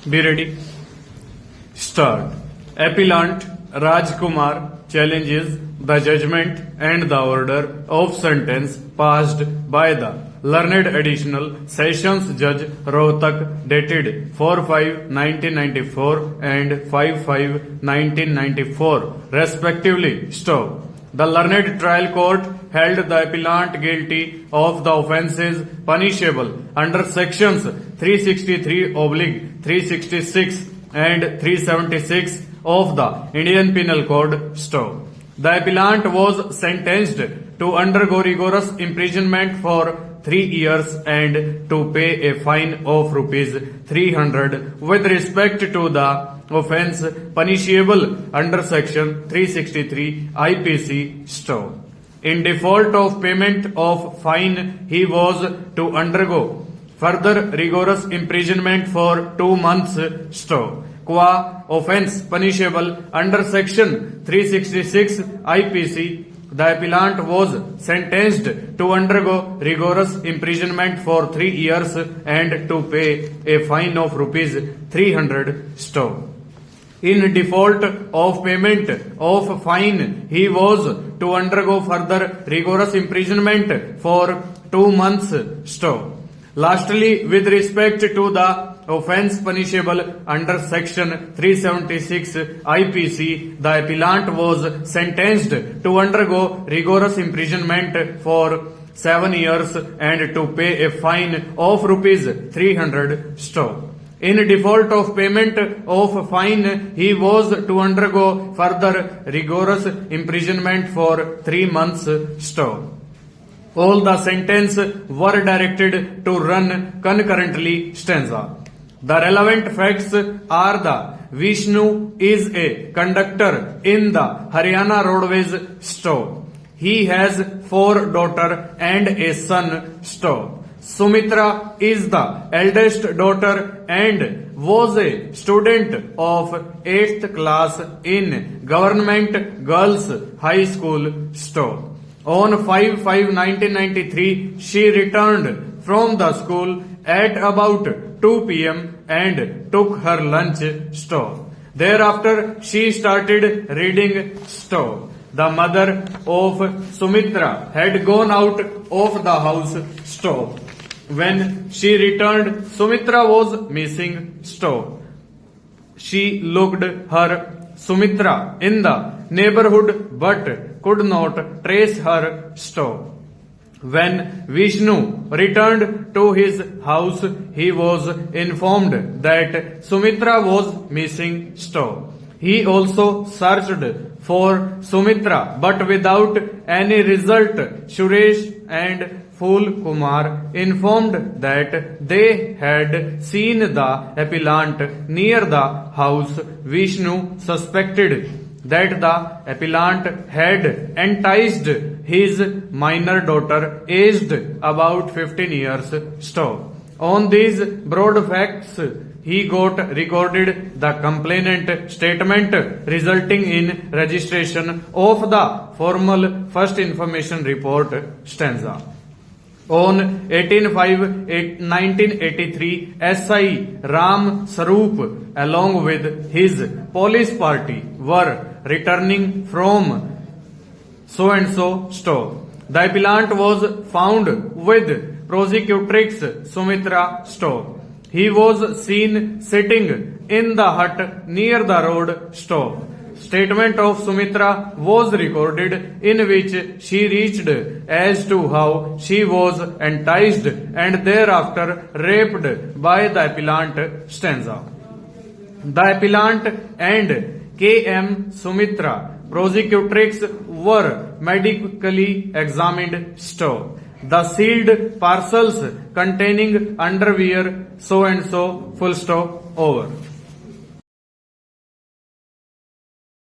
Be ready. Start. Appellant Rajkumar challenges the judgment and the order of sentence passed by the learned additional sessions judge Rohtak dated 4/5/1994 and 5/5/1994 respectively. Stop. The learned trial court held the appellant guilty of the offences punishable under sections 363/366 and 376 of the Indian Penal Code. Stop. The appellant was sentenced to undergo rigorous imprisonment for 3 years and to pay a fine of rupees 300 with respect to the offence punishable under section 363 IPC. Stop. In default of payment of fine, he was to undergo further rigorous imprisonment for 2 months. Stop. Qua offence punishable under section 366 IPC, the appellant was sentenced to undergo rigorous imprisonment for 3 years and to pay a fine of rupees 300. Stop. In default of payment of fine, he was to undergo further rigorous imprisonment for 2 months. Stop. Lastly, with respect to the offence punishable under section 376 IPC, the appellant was sentenced to undergo rigorous imprisonment for 7 years and to pay a fine of rupees 300. Stop. In default of payment of fine, he was to undergo further rigorous imprisonment for 3 months. Stop. All the sentence were directed to run concurrently. Stanza. The relevant facts are the Vishnu is a conductor in the Haryana Roadways. Stop. He has 4 daughters and a son. Stop. Sumitra is the eldest daughter and was a student of 8th class in Government Girls High School. Stop. On 5/5/1993, she returned from the school at about 2 p.m. and took her lunch. Stop. Thereafter, she started reading. Stop. The mother of Sumitra had gone out of the house. Stop. When she returned, Sumitra was missing. Stop. She looked her Sumitra in the neighborhood but could not trace her. Stop. When Vishnu returned to his house, he was informed that Sumitra was missing. Stop. He also searched for Sumitra but without any result. Suresh and Phul Kumar informed that they had seen the appellant near the house. Vishnu suspected that the appellant had enticed his minor daughter aged about 15 years. Stop. On these broad facts, he got recorded the complainant statement resulting in registration of the formal first information report. Stanza. On 18/5/1983, SI Ram Saroop along with his police party were returning from so and so store. The appellant was found with prosecutrix Sumitra. Store. He was seen sitting in the hut near the road. Stop. Statement of Sumitra was recorded in which she reached as to how she was enticed and thereafter raped by the appellant. Stanza. The appellant and K.M. Sumitra, prosecutrix, were medically examined. Stop. The sealed parcels containing underwear so and so full stop over.